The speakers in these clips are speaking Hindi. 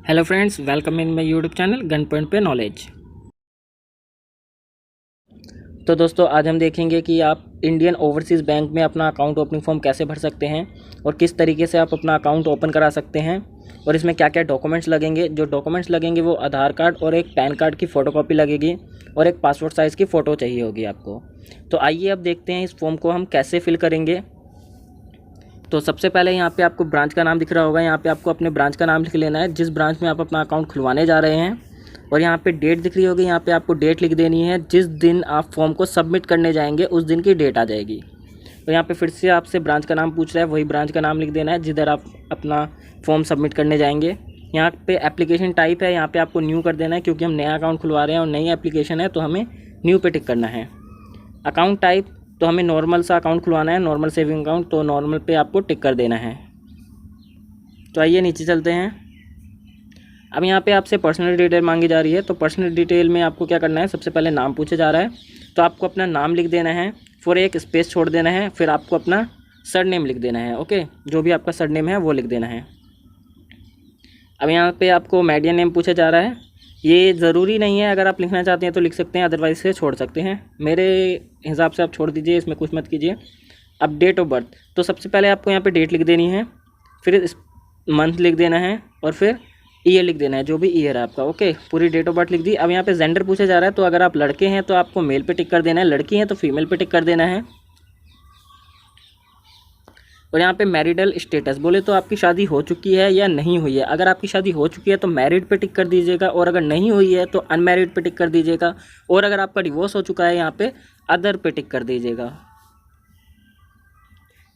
Hello friends, welcome in my YouTube channel gun point पे नॉलेज। तो दोस्तों, आज हम देखेंगे कि आप इंडियन ओवरसीज़ बैंक में अपना अकाउंट ओपनिंग फॉर्म कैसे भर सकते हैं और किस तरीके से आप अपना अकाउंट ओपन करा सकते हैं और इसमें क्या क्या डॉक्यूमेंट्स लगेंगे। जो डॉक्यूमेंट्स लगेंगे वो आधार कार्ड और एक पैन कार्ड की फ़ोटोकॉपी लगेगी और एक पासपोर्ट साइज़ की फ़ोटो चाहिए होगी आपको। तो आइए अब देखते हैं इस फॉर्म को हम कैसे फिल करेंगे। तो सबसे पहले यहाँ पे आपको ब्रांच का नाम दिख रहा होगा, यहाँ पे आपको अपने ब्रांच का नाम लिख लेना है जिस ब्रांच में आप अपना अकाउंट खुलवाने जा रहे हैं। और यहाँ पे डेट दिख रही होगी, यहाँ पे आपको डेट लिख देनी है। जिस दिन आप फॉर्म को सबमिट करने जाएंगे उस दिन की डेट आ जाएगी। तो यहाँ पे फिर से आपसे ब्रांच का नाम पूछ रहा है, वही ब्रांच का नाम लिख देना है जिधर आप अपना फॉर्म सबमिट करने जाएंगे। यहाँ पे एप्लीकेशन टाइप है, यहाँ पे आपको न्यू कर देना है क्योंकि हम नया अकाउंट खुलवा रहे हैं और नई एप्लीकेशन है तो हमें न्यू पे टिक करना है। अकाउंट टाइप तो हमें नॉर्मल सा अकाउंट खुलवाना है, नॉर्मल सेविंग अकाउंट, तो नॉर्मल पे आपको टिक कर देना है। तो आइए नीचे चलते हैं। अब यहाँ पे आपसे पर्सनल डिटेल मांगी जा रही है, तो पर्सनल डिटेल में आपको क्या करना है, सबसे पहले नाम पूछा जा रहा है तो आपको अपना नाम लिख देना है, फिर एक स्पेस छोड़ देना है, फिर आपको अपना सरनेम लिख देना है। ओके, जो भी आपका सरनेम है वो लिख देना है। अब यहाँ पे आपको मीडियन नेम पूछा जा रहा है, ये ज़रूरी नहीं है, अगर आप लिखना चाहते हैं तो लिख सकते हैं, अदरवाइज से छोड़ सकते हैं। मेरे हिसाब से आप छोड़ दीजिए, इसमें कुछ मत कीजिए। अब डेट ऑफ बर्थ, तो सबसे पहले आपको यहाँ पे डेट लिख देनी है, फिर इस मंथ लिख देना है और फिर ईयर लिख देना है, जो भी ईयर है आपका। ओके, पूरी डेट ऑफ बर्थ लिख दी। अब यहाँ पे जेंडर पूछा जा रहा है, तो अगर आप लड़के हैं तो आपको मेल पे टिक कर देना है, लड़की हैं तो फीमेल पे टिक कर देना है। और यहाँ पे मैरिडल स्टेटस बोले तो आपकी शादी हो चुकी है या नहीं हुई है। अगर आपकी शादी हो चुकी है तो मैरिड पे टिक कर दीजिएगा, और अगर नहीं हुई है तो अनमैरिड पे टिक कर दीजिएगा, और अगर आपका डिवोर्स हो चुका है यहाँ पे अदर पे टिक कर दीजिएगा।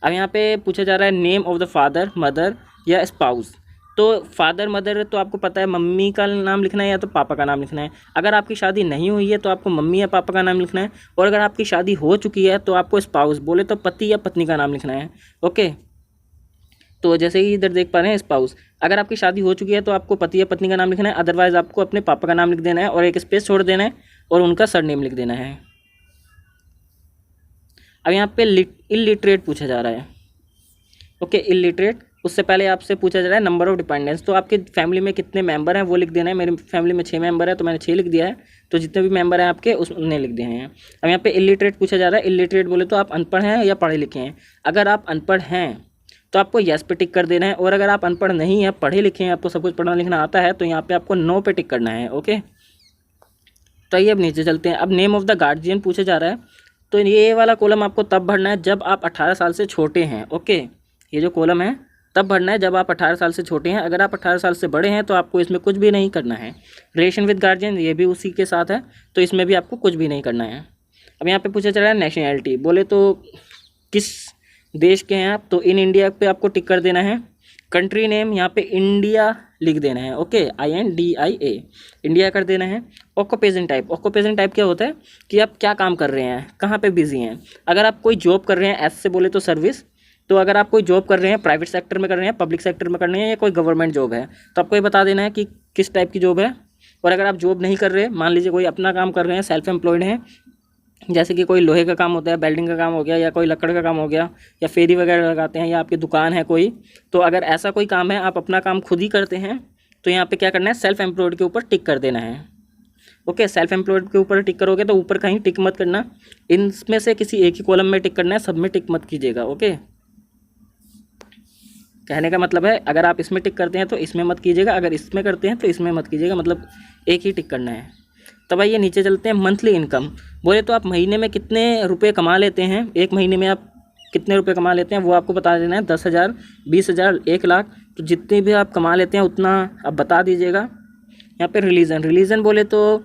अब यहाँ पे पूछा जा रहा है name of the father, mother या स्पाउस। तो फादर मदर तो आपको पता है, मम्मी का नाम लिखना है या तो पापा का नाम लिखना है। अगर आपकी शादी नहीं हुई है तो आपको मम्मी या पापा का नाम लिखना है, और अगर आपकी शादी हो चुकी है तो आपको स्पाउस बोले तो पति या पत्नी का नाम लिखना है। ओके, तो जैसे ही इधर देख पा रहे हैं स्पाउस, अगर आपकी शादी हो चुकी है तो आपको पति या पत्नी का नाम लिखना है, अदरवाइज आपको अपने पापा का नाम लिख देना है और एक स्पेस छोड़ देना है और उनका सरनेम लिख देना है। अब यहाँ पे इलिटरेट पूछा जा रहा है। ओके, इलिटरेट, उससे पहले आपसे पूछा जा रहा है नंबर ऑफ डिपेंडेंट्स, तो आपके फैमिली में कितने मेंबर हैं वो लिख देना है। मेरी फैमिली में 6 मेंबर है तो मैंने 6 लिख दिया है, तो जितने भी मेंबर हैं आपके उसने लिख दिए हैं। अब यहाँ पे इलिटरेट पूछा जा रहा है, इलिटरेट बोले तो आप अनपढ़ हैं या पढ़े लिखे हैं। अगर आप अनपढ़ हैं तो आपको येस पे टिक कर देना है, और अगर आप अनपढ़ नहीं हैं, पढ़े लिखे हैं, आपको सब कुछ पढ़ना लिखना आता है, तो यहाँ पे आपको नो पे टिक करना है। ओके, तो आइए अब नीचे चलते हैं। अब नेम ऑफ द गार्जियन पूछा जा रहा है, तो ये वाला कॉलम आपको तब भरना है जब आप 18 साल से छोटे हैं। ओके, ये जो कॉलम है तब भरना है जब आप 18 साल से छोटे हैं। अगर आप 18 साल से बड़े हैं तो आपको इसमें कुछ भी नहीं करना है। रिलेशन विद गार्जियन, ये भी उसी के साथ है, तो इसमें भी आपको कुछ भी नहीं करना है। अब यहाँ पे पूछा जा रहा है नेशनैलिटी, बोले तो किस देश के हैं आप, तो इन इंडिया पे आपको टिक कर देना है। कंट्री नेम यहाँ पे इंडिया लिख देना है। ओके, INDIA, इंडिया कर देना है। ऑक्यूपेशन टाइप, ऑक्यूपेशन टाइप क्या होता है कि आप क्या काम कर रहे हैं, कहाँ पे बिजी हैं। अगर आप कोई जॉब कर रहे हैं, एस से बोले तो सर्विस, तो अगर आप कोई जॉब कर रहे हैं, प्राइवेट सेक्टर में कर रहे हैं, पब्लिक सेक्टर में कर रहे हैं, या कोई गवर्नमेंट जॉब है, तो आपको ये बता देना है कि किस टाइप की जॉब है। और अगर आप जॉब नहीं कर रहे, मान लीजिए कोई अपना काम कर रहे हैं, सेल्फ एम्प्लॉयड हैं, जैसे कि कोई लोहे का काम होता है, वेल्डिंग का काम हो गया, या कोई लकड़ का काम हो गया, या फेरी वगैरह लगाते हैं, या आपकी दुकान है कोई, तो अगर ऐसा कोई काम है, आप अपना काम खुद ही करते हैं, तो यहाँ पे क्या करना है, सेल्फ एम्प्लॉयड के ऊपर टिक कर देना है। ओके, सेल्फ एम्प्लॉयड के ऊपर टिक करोगे तो ऊपर कहीं टिक मत करना, इनमें से किसी एक ही कॉलम में टिक करना है, सब में टिक मत कीजिएगा। ओके, कहने का मतलब है अगर आप इसमें टिक करते हैं तो इसमें मत कीजिएगा, अगर इसमें करते हैं तो इसमें मत कीजिएगा, मतलब एक ही टिक करना है। तब आइए नीचे चलते हैं। मंथली इनकम, बोले तो आप महीने में कितने रुपए कमा लेते हैं, एक महीने में आप कितने रुपए कमा लेते हैं वो आपको बता देना है। 10,000, 20,000, 1,00,000, तो जितने भी आप कमा लेते हैं उतना आप बता दीजिएगा। यहाँ पे रिलीजन, रिलीजन बोले तो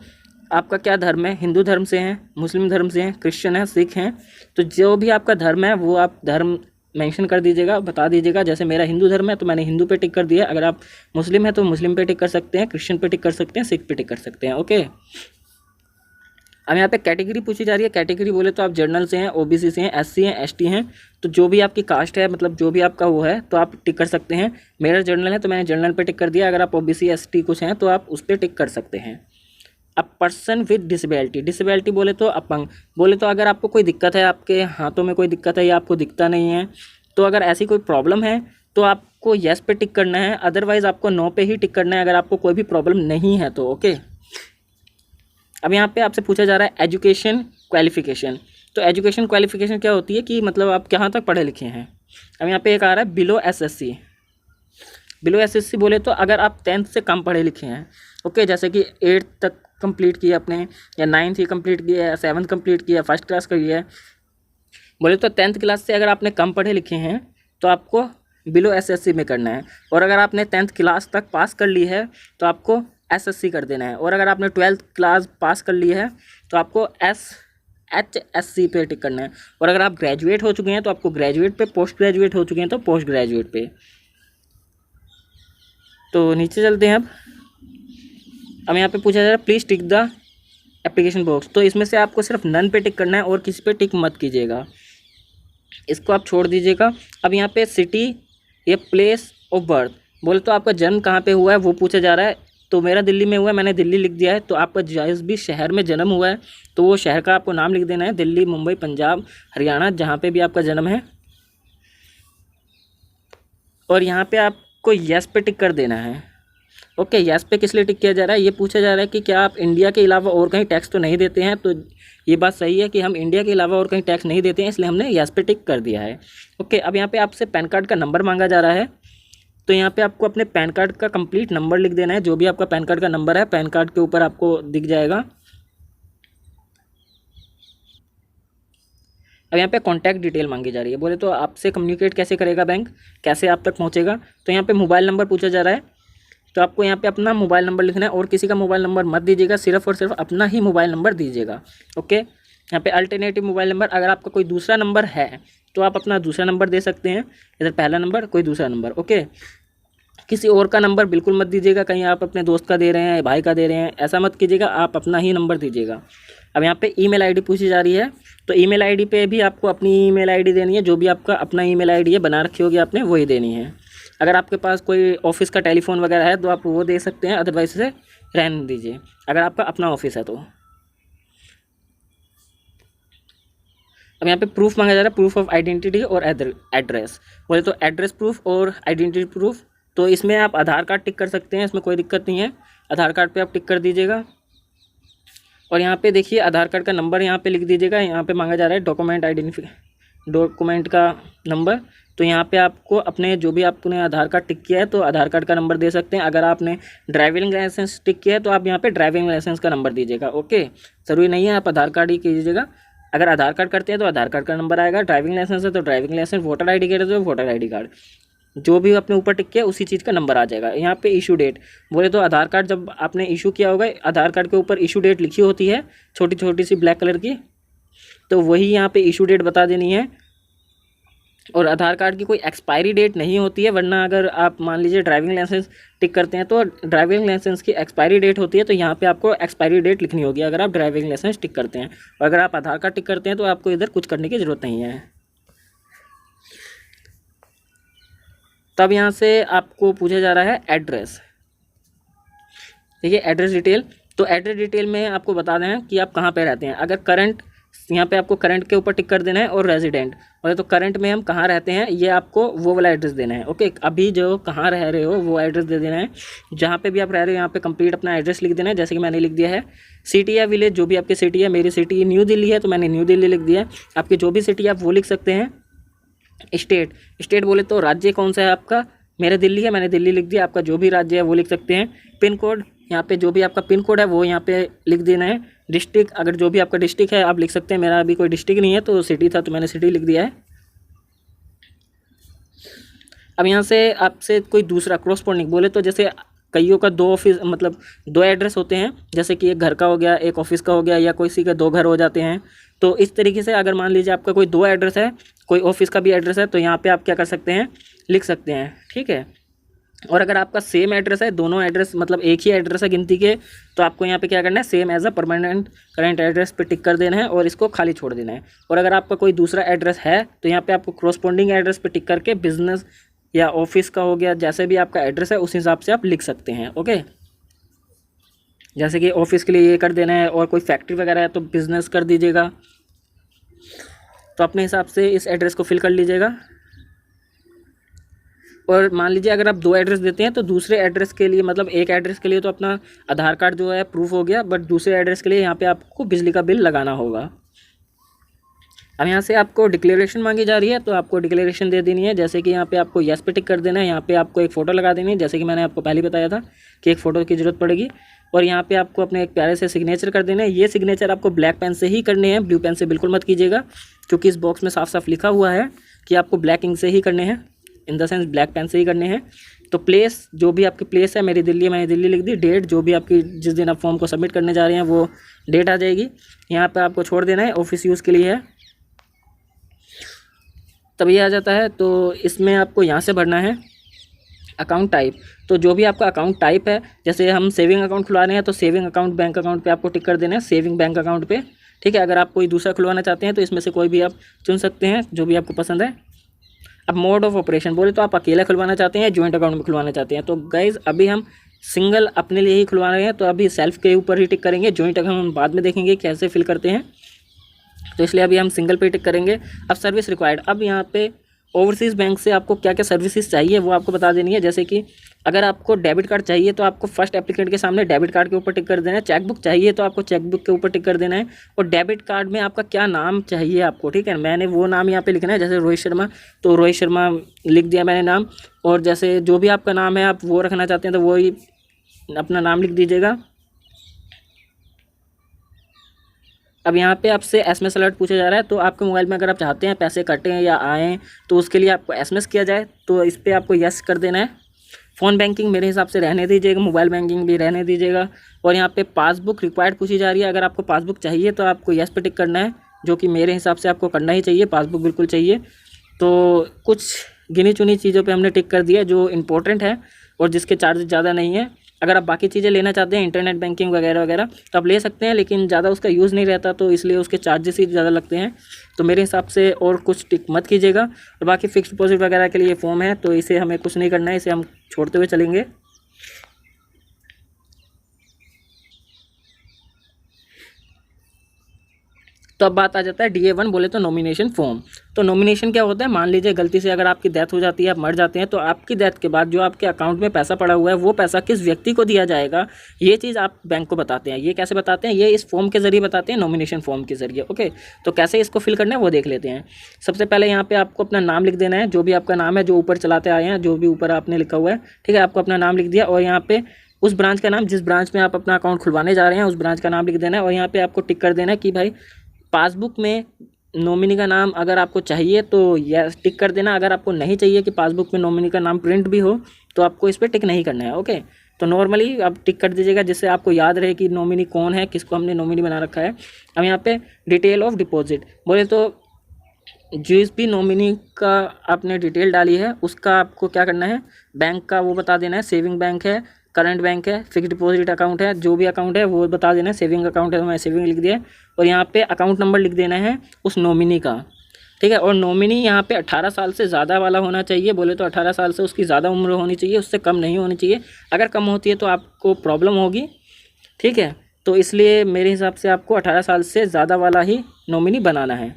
आपका क्या धर्म है, हिंदू धर्म से हैं, मुस्लिम धर्म से हैं, क्रिश्चियन है, सिख हैं, तो जो भी आपका धर्म है वो आप धर्म मेंशन कर दीजिएगा, बता दीजिएगा। जैसे मेरा हिंदू धर्म है तो मैंने हिंदू पे टिक कर दिया, अगर आप मुस्लिम है तो मुस्लिम पे टिक कर सकते हैं, क्रिश्चियन पे टिक कर सकते हैं, सिख पे टिक कर सकते हैं। ओके, अब यहाँ पे कैटेगरी पूछी जा रही है। कैटेगरी बोले तो आप जनरल से हैं, OBC से हैं, SC हैं, ST हैं, तो जो भी आपकी कास्ट है, मतलब जो भी आपका वो है, तो आप टिक कर सकते हैं। मेरा जनरल है तो मैंने जनरल पे टिक कर दिया, अगर आप OBC ST कुछ हैं तो आप उस पर टिक कर सकते हैं। अब पर्सन विद डिसेबिलिटी, डिसेबिलिटी बोले तो अपंग, बोले तो अगर आपको कोई दिक्कत है, आपके हाथों में कोई दिक्कत है या आपको दिखता नहीं है, तो अगर ऐसी कोई प्रॉब्लम है तो आपको येस पे टिक करना है, अदरवाइज़ आपको नो पे ही टिक करना है अगर आपको कोई भी प्रॉब्लम नहीं है तो। ओके, अब यहाँ पे आपसे पूछा जा रहा है एजुकेशन क्वालिफिकेशन। तो एजुकेशन क्वालिफिकेशन क्या होती है कि मतलब आप कहाँ तक पढ़े लिखे हैं। अब यहाँ पे एक आ रहा है बिलो एसएससी। बिलो एसएससी बोले तो अगर आप 10th से कम पढ़े लिखे हैं, ओके, जैसे कि 8th तक कंप्लीट किया आपने, या 9th ही कंप्लीट किया, या 7th कंप्लीट किया, फर्स्ट क्लास का किया है, बोले तो 10th क्लास से अगर आपने कम पढ़े लिखे हैं तो आपको बिलो एसएससी में करना है। और अगर आपने 10th क्लास तक पास कर ली है तो आपको एसएससी कर देना है। और अगर आपने 12th क्लास पास कर ली है तो आपको HSC पे टिक करना है। और अगर आप ग्रेजुएट हो चुके हैं तो आपको ग्रेजुएट पे, पोस्ट ग्रेजुएट हो चुके हैं तो पोस्ट ग्रेजुएट पे। तो नीचे चलते हैं। अब यहाँ पे पूछा जा रहा है please tick the application box. तो इसमें से आपको सिर्फ नन पे टिक करना है और किसी पे टिक मत कीजिएगा, इसको आप छोड़ दीजिएगा। अब यहाँ पे सिटी या प्लेस ऑफ बर्थ बोले तो आपका जन्म कहाँ पे हुआ है वो पूछा जा रहा है। तो मेरा दिल्ली में हुआ है, मैंने दिल्ली लिख दिया है। तो आपका जिस भी शहर में जन्म हुआ है तो वो शहर का आपको नाम लिख देना है, दिल्ली, मुंबई, पंजाब, हरियाणा, जहाँ पे भी आपका जन्म है। और यहाँ पे आपको यस पे टिक कर देना है। ओके, यस पे किस लिए टिक किया जा रहा है, ये पूछा जा रहा है कि क्या आप इंडिया के अलावा और कहीं टैक्स तो नहीं देते हैं। तो ये बात सही है कि हम इंडिया के अलावा और कहीं टैक्स नहीं देते हैं, इसलिए हमने यस पे टिक कर दिया है। ओके, अब यहाँ पे आपसे पैन कार्ड का नंबर मांगा जा रहा है। तो यहाँ पे आपको अपने पैन कार्ड का कंप्लीट नंबर लिख देना है, जो भी आपका पैन कार्ड का नंबर है पैन कार्ड के ऊपर आपको दिख जाएगा। अब यहाँ पे कॉन्टैक्ट डिटेल मांगी जा रही है। बोले तो आपसे कम्युनिकेट कैसे करेगा बैंक, कैसे आप तक पहुँचेगा। तो यहाँ पे मोबाइल नंबर पूछा जा रहा है। तो आपको यहाँ पे अपना मोबाइल नंबर लिखना है और किसी का मोबाइल नंबर मत दीजिएगा, सिर्फ और सिर्फ अपना ही मोबाइल नंबर दीजिएगा। ओके, यहाँ पे अल्टरनेटिव मोबाइल नंबर, अगर आपका कोई दूसरा नंबर है तो आप अपना दूसरा नंबर दे सकते हैं, इधर पहला नंबर कोई दूसरा नंबर। ओके, किसी और का नंबर बिल्कुल मत दीजिएगा, कहीं आप अपने दोस्त का दे रहे हैं, भाई का दे रहे हैं, ऐसा मत कीजिएगा, आप अपना ही नंबर दीजिएगा। अब यहाँ पे ईमेल आईडी पूछी जा रही है। तो ईमेल आईडी पे भी आपको अपनी ईमेल आईडी देनी है, जो भी आपका अपना ईमेल आईडी है बना रखी होगी आपने, वही देनी है। अगर आपके पास कोई ऑफिस का टेलीफोन वगैरह है तो आप वो दे सकते हैं, अदरवाइज से रहने दीजिए अगर आपका अपना ऑफिस है तो। अब यहाँ पे प्रूफ मांगा जा रहा है, प्रूफ ऑफ आइडेंटिटी और एड्रेस। बोले तो एड्रेस प्रूफ और आइडेंटिटी प्रूफ। तो इसमें आप आधार कार्ड टिक कर सकते हैं, इसमें कोई दिक्कत नहीं है, आधार कार्ड पे आप टिक कर दीजिएगा। और यहाँ पे देखिए आधार कार्ड का नंबर यहाँ पे लिख दीजिएगा। यहाँ पे मांगा जा रहा है डॉक्यूमेंट का नंबर। तो यहाँ पे आपको अपने जो भी आपने आधार कार्ड टिक किया है तो आधार कार्ड का नंबर दे सकते हैं। अगर आपने ड्राइविंग लाइसेंस टिक किया है तो आप यहाँ पे ड्राइविंग लाइसेंस का नंबर दीजिएगा। ओके, ज़रूरी नहीं है आप आधार कार्ड ही कीजिएगा। अगर आधार कार्ड करते हैं तो आधार कार्ड का नंबर आएगा, ड्राइविंग लाइसेंस है तो driving licence, voter ID card है तो वोटर आई डी कार्ड, जो भी अपने ऊपर टिक किया उसी चीज़ का नंबर आ जाएगा। यहाँ पे इशू डेट बोले तो आधार कार्ड जब आपने इशू किया होगा, आधार कार्ड के ऊपर इशू डेट लिखी होती है छोटी छोटी सी ब्लैक कलर की, तो वही यहाँ पे इशू डेट बता देनी है। और आधार कार्ड की कोई एक्सपायरी डेट नहीं होती है, वरना अगर आप मान लीजिए ड्राइविंग लाइसेंस टिक करते हैं तो ड्राइविंग लाइसेंस की एक्सपायरी डेट होती है, तो यहाँ पे आपको एक्सपायरी डेट लिखनी होगी अगर आप ड्राइविंग लाइसेंस टिक करते हैं। और अगर आप आधार कार्ड टिक करते हैं तो आपको इधर कुछ करने की ज़रूरत नहीं है। तब यहाँ से आपको पूछा जा रहा है एड्रेस। देखिए एड्रेस डिटेल, तो एड्रेस डिटेल में आपको बता दें कि आप कहाँ पे रहते हैं। अगर करंट, यहाँ पे आपको करंट के ऊपर टिक कर देना है, और रेजिडेंट बोले तो करंट में हम कहाँ रहते हैं ये आपको वो वाला एड्रेस देना है। ओके, अभी जो कहाँ रह रहे हो वो एड्रेस दे देना है। जहाँ पे भी आप रह रहे हो यहाँ पे कंप्लीट अपना एड्रेस लिख देना है, जैसे कि मैंने लिख दिया है। सिटी या विलेज, जो भी आपकी सिटी है, मेरी सिटी न्यू दिल्ली है तो मैंने न्यू दिल्ली लिख दिया है। आपकी जो भी सिटी है आप वो लिख सकते हैं। स्टेट बोले तो राज्य कौन सा है आपका, मेरा दिल्ली है, मैंने दिल्ली लिख दिया। आपका जो भी राज्य है वो लिख सकते हैं। पिन कोड, यहाँ पे जो भी आपका पिन कोड है वो यहाँ पे लिख देना है। डिस्ट्रिक्ट, अगर जो भी आपका डिस्ट्रिक्ट है आप लिख सकते हैं। मेरा अभी कोई डिस्ट्रिक्ट नहीं है तो सिटी था तो मैंने सिटी लिख दिया है। अब यहाँ से आपसे कोई दूसरा क्रॉसपोंडिंग बोले तो जैसे कईयों का दो ऑफिस, मतलब दो एड्रेस होते हैं, जैसे कि एक घर का हो गया, एक ऑफिस का हो गया, या किसी के दो घर हो जाते हैं। तो इस तरीके से अगर मान लीजिए आपका कोई दो एड्रेस है, कोई ऑफिस का भी एड्रेस है, तो यहाँ पे आप क्या कर सकते हैं, लिख सकते हैं। ठीक है। और अगर आपका सेम एड्रेस है, दोनों एड्रेस मतलब एक ही एड्रेस है गिनती के, तो आपको यहाँ पे क्या करना है, same as a permanent current address पे टिक कर देना है और इसको खाली छोड़ देना है। और अगर आपका कोई दूसरा एड्रेस है तो यहाँ पे आपको क्रॉसपोंडिंग एड्रेस पे टिक करके बिजनेस या ऑफिस का हो गया, जैसे भी आपका एड्रेस है उस हिसाब से आप लिख सकते हैं। ओके, जैसे कि ऑफिस के लिए ये कर देना है, और कोई फैक्ट्री वगैरह है तो बिजनेस कर दीजिएगा। तो अपने हिसाब से इस एड्रेस को फिल कर लीजिएगा। और मान लीजिए अगर आप 2 एड्रेस देते हैं तो दूसरे एड्रेस के लिए, मतलब एक एड्रेस के लिए तो अपना आधार कार्ड जो है प्रूफ हो गया, बट दूसरे एड्रेस के लिए यहाँ पे आपको बिजली का बिल लगाना होगा। अब यहाँ से आपको डिक्लेरेशन मांगी जा रही है, तो आपको डिक्लेरेशन दे देनी है। जैसे कि यहाँ पे आपको यस पे टिक कर देना है। यहाँ पे आपको एक फ़ोटो लगा देनी है, जैसे कि मैंने आपको पहले बताया था कि एक फ़ोटो की ज़रूरत पड़ेगी। और यहाँ पे आपको अपने एक प्यारे से सिग्नेचर कर देना है। ये सिग्नेचर आपको ब्लैक पेन से ही करने हैं, ब्लू पेन से बिल्कुल मत कीजिएगा, क्योंकि इस बॉक्स में साफ साफ लिखा हुआ है कि आपको ब्लैक इंक से ही करने हैं, in the sense black pen से ही करने हैं। तो प्लेस, जो भी आपकी प्लेस है, मेरी दिल्ली है, मैंने दिल्ली लिख दी। डेट, जो भी आपकी जिस दिन आप फॉर्म को सबमिट करने जा रहे हैं वो डेट आ जाएगी। यहाँ पर आपको छोड़ देना है, ऑफिस यूज़ के लिए है, तभी आ जाता है। तो इसमें आपको यहाँ से भरना है अकाउंट टाइप। तो जो भी आपका अकाउंट टाइप है, जैसे हम सेविंग अकाउंट खुला रहे हैं तो सेविंग अकाउंट बैंक अकाउंट पे आपको टिक कर देना है, सेविंग बैंक अकाउंट पे, ठीक है। अगर आप कोई दूसरा खुलवाना चाहते हैं तो इसमें से कोई भी आप चुन सकते हैं, जो भी आपको पसंद है। अब मोड ऑफ ऑपरेशन बोले तो आप अकेला खुलवाना चाहते हैं, जॉइंट अकाउंट में खुलवाना चाहते हैं। तो गाइज़ अभी हम सिंगल अपने लिए ही खुलवा रहे हैं, तो अभी सेल्फ के ऊपर ही टिक करेंगे। जॉइंट अकाउंट हम बाद में देखेंगे कैसे फिल करते हैं, तो इसलिए अभी हम सिंगल पे टिक करेंगे। अब सर्विस रिक्वायर्ड, अब यहाँ पे ओवरसीज़ बैंक से आपको क्या क्या सर्विसेज चाहिए वो आपको बता देनी है। जैसे कि अगर आपको डेबिट कार्ड चाहिए तो आपको फर्स्ट एप्लीकेंट के सामने डेबिट कार्ड के ऊपर टिक कर देना है। चेकबुक चाहिए तो आपको चेकबुक के ऊपर टिक कर देना है। और डेबिट कार्ड में आपका क्या नाम चाहिए आपको, ठीक है, मैंने वो नाम यहाँ पे लिखना है। जैसे रोहित शर्मा, तो रोहित शर्मा लिख दिया मैंने नाम। और जैसे जो भी आपका नाम है आप वो रखना चाहते हैं तो वो ही अपना नाम लिख दीजिएगा। अब यहाँ पे आपसे एसएमएस अलर्ट पूछा जा रहा है, तो आपके मोबाइल में अगर आप चाहते हैं पैसे कटें या आएँ तो उसके लिए आपको एसएमएस किया जाए, तो इस पर आपको यस कर देना है। फ़ोन बैंकिंग मेरे हिसाब से रहने दीजिएगा, मोबाइल बैंकिंग भी रहने दीजिएगा। और यहाँ पे पासबुक रिक्वायर्ड पूछी जा रही है, अगर आपको पासबुक चाहिए तो आपको यस पे टिक करना है, जो कि मेरे हिसाब से आपको करना ही चाहिए, पासबुक बिल्कुल चाहिए। तो कुछ गिनी चुनी चीज़ों पे हमने टिक कर दिया जो इम्पोर्टेंट है और जिसके चार्जेस ज़्यादा नहीं है। अगर आप बाकी चीज़ें लेना चाहते हैं, इंटरनेट बैंकिंग वगैरह वगैरह, तो आप ले सकते हैं, लेकिन ज़्यादा उसका यूज़ नहीं रहता, तो इसलिए उसके चार्जेस ही ज़्यादा लगते हैं। तो मेरे हिसाब से और कुछ टिक मत कीजिएगा। और बाकी फिक्स डिपॉजिट वगैरह के लिए फॉर्म है, तो इसे हमें कुछ नहीं करना है, इसे हम छोड़ते हुए चलेंगे। तो अब बात आ जाता है DA1 बोले तो नॉमिनेशन फॉर्म। तो नॉमिनेशन क्या होता है, मान लीजिए गलती से अगर आपकी डेथ हो जाती है, आप मर जाते हैं, तो आपकी डेथ के बाद जो आपके अकाउंट में पैसा पड़ा हुआ है वो पैसा किस व्यक्ति को दिया जाएगा, ये चीज़ आप बैंक को बताते हैं। ये कैसे बताते हैं, ये इस फॉर्म के जरिए बताते हैं, नॉमिनेशन फॉर्म के जरिए। ओके, तो कैसे इसको फिल करना है वो देख लेते हैं। सबसे पहले यहाँ पर आपको अपना नाम लिख देना है, जो भी आपका नाम है, जो ऊपर चलाते आए हैं, जो भी ऊपर आपने लिखा हुआ है, ठीक है। आपको अपना नाम लिख दिया और यहाँ पे उस ब्रांच का नाम, जिस ब्रांच में आप अपना अकाउंट खुलवाने जा रहे हैं, उस ब्रांच का नाम लिख देना है। और यहाँ पे आपको टिक कर देना है कि भाई पासबुक में नॉमिनी का नाम अगर आपको चाहिए तो यस टिक कर देना। अगर आपको नहीं चाहिए कि पासबुक में नॉमिनी का नाम प्रिंट भी हो तो आपको इस पर टिक नहीं करना है। ओके, तो नॉर्मली आप टिक कर दीजिएगा जिससे आपको याद रहे कि नॉमिनी कौन है, किसको हमने नॉमिनी बना रखा है। अब यहाँ पे डिटेल ऑफ डिपॉजिट बोले तो जिस भी नॉमिनी का आपने डिटेल डाली है उसका आपको क्या करना है, बैंक का वो बता देना है। सेविंग बैंक है, करंट बैंक है, फिक्स डिपॉजिट अकाउंट है, जो भी अकाउंट है वो बता देना है। सेविंग अकाउंट है तो मैं सेविंग लिख दिया। और यहाँ पे अकाउंट नंबर लिख देना है उस नॉमिनी का, ठीक है। और नॉमिनी यहाँ पे 18 साल से ज़्यादा वाला होना चाहिए। बोले तो 18 साल से उसकी ज़्यादा उम्र होनी चाहिए, उससे कम नहीं होनी चाहिए। अगर कम होती है तो आपको प्रॉब्लम होगी, ठीक है। तो इसलिए मेरे हिसाब से आपको 18 साल से ज़्यादा वाला ही नॉमिनी बनाना है।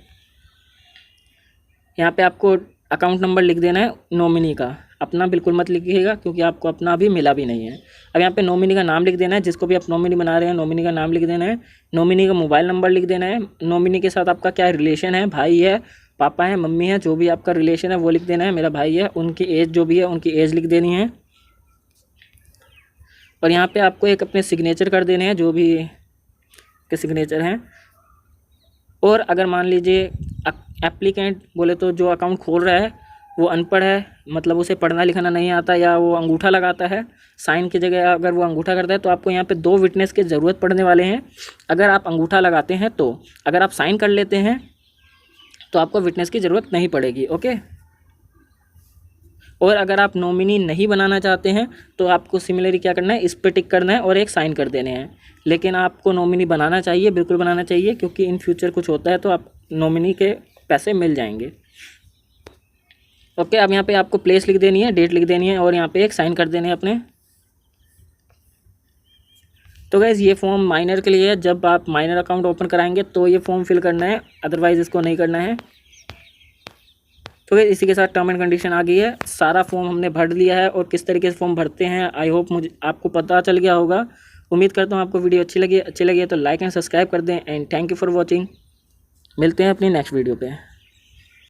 यहाँ पे आपको अकाउंट नंबर लिख देना है नॉमिनी का, अपना बिल्कुल मत लिखिएगा क्योंकि आपको अपना अभी मिला भी नहीं है। अब यहाँ पे नॉमिनी का नाम लिख देना है, जिसको भी आप नॉमिनी बना रहे हैं नॉमिनी का नाम लिख देना है। नॉमिनी का मोबाइल नंबर लिख देना है। नॉमिनी के साथ आपका क्या रिलेशन है, भाई है, पापा है, मम्मी है, जो भी आपका रिलेशन है वो लिख देना है। मेरा भाई है, उनकी एज जो भी है उनकी एज लिख देनी है। और यहाँ पर आपको एक अपने सिग्नेचर कर देने हैं, जो भी के सिग्नेचर हैं। और अगर मान लीजिए एप्लीकेंट बोले तो जो अकाउंट खोल रहा है वो अनपढ़ है, मतलब उसे पढ़ना लिखना नहीं आता, या वो अंगूठा लगाता है, साइन की जगह अगर वो अंगूठा करता है, तो आपको यहाँ पे 2 विटनेस की ज़रूरत पड़ने वाले हैं। अगर आप अंगूठा लगाते हैं तो, अगर आप साइन कर लेते हैं तो आपको विटनेस की ज़रूरत नहीं पड़ेगी। ओके, और अगर आप नॉमिनी नहीं बनाना चाहते हैं तो आपको सिमिलरली क्या करना है, इस पर टिक करना है और एक साइन कर देने हैं। लेकिन आपको नॉमिनी बनाना चाहिए, बिल्कुल बनाना चाहिए, क्योंकि इन फ्यूचर कुछ होता है तो आप नॉमिनी के पैसे मिल जाएंगे। ओके, अब यहाँ पे आपको प्लेस लिख देनी है, डेट लिख देनी है और यहाँ पे एक साइन कर देने हैं अपने। तो गाइज़ ये फॉर्म माइनर के लिए है, जब आप माइनर अकाउंट ओपन कराएंगे तो ये फॉर्म फिल करना है, अदरवाइज़ इसको नहीं करना है। तो फिर इसी के साथ टर्म एंड कंडीशन आ गई है, सारा फॉर्म हमने भर लिया है और किस तरीके से फॉर्म भरते हैं आई होप मुझे आपको पता चल गया होगा। उम्मीद करता हूँ आपको वीडियो अच्छी लगी है तो लाइक एंड सब्सक्राइब कर दें and thank you for watching. मिलते हैं अपनी नेक्स्ट वीडियो पे।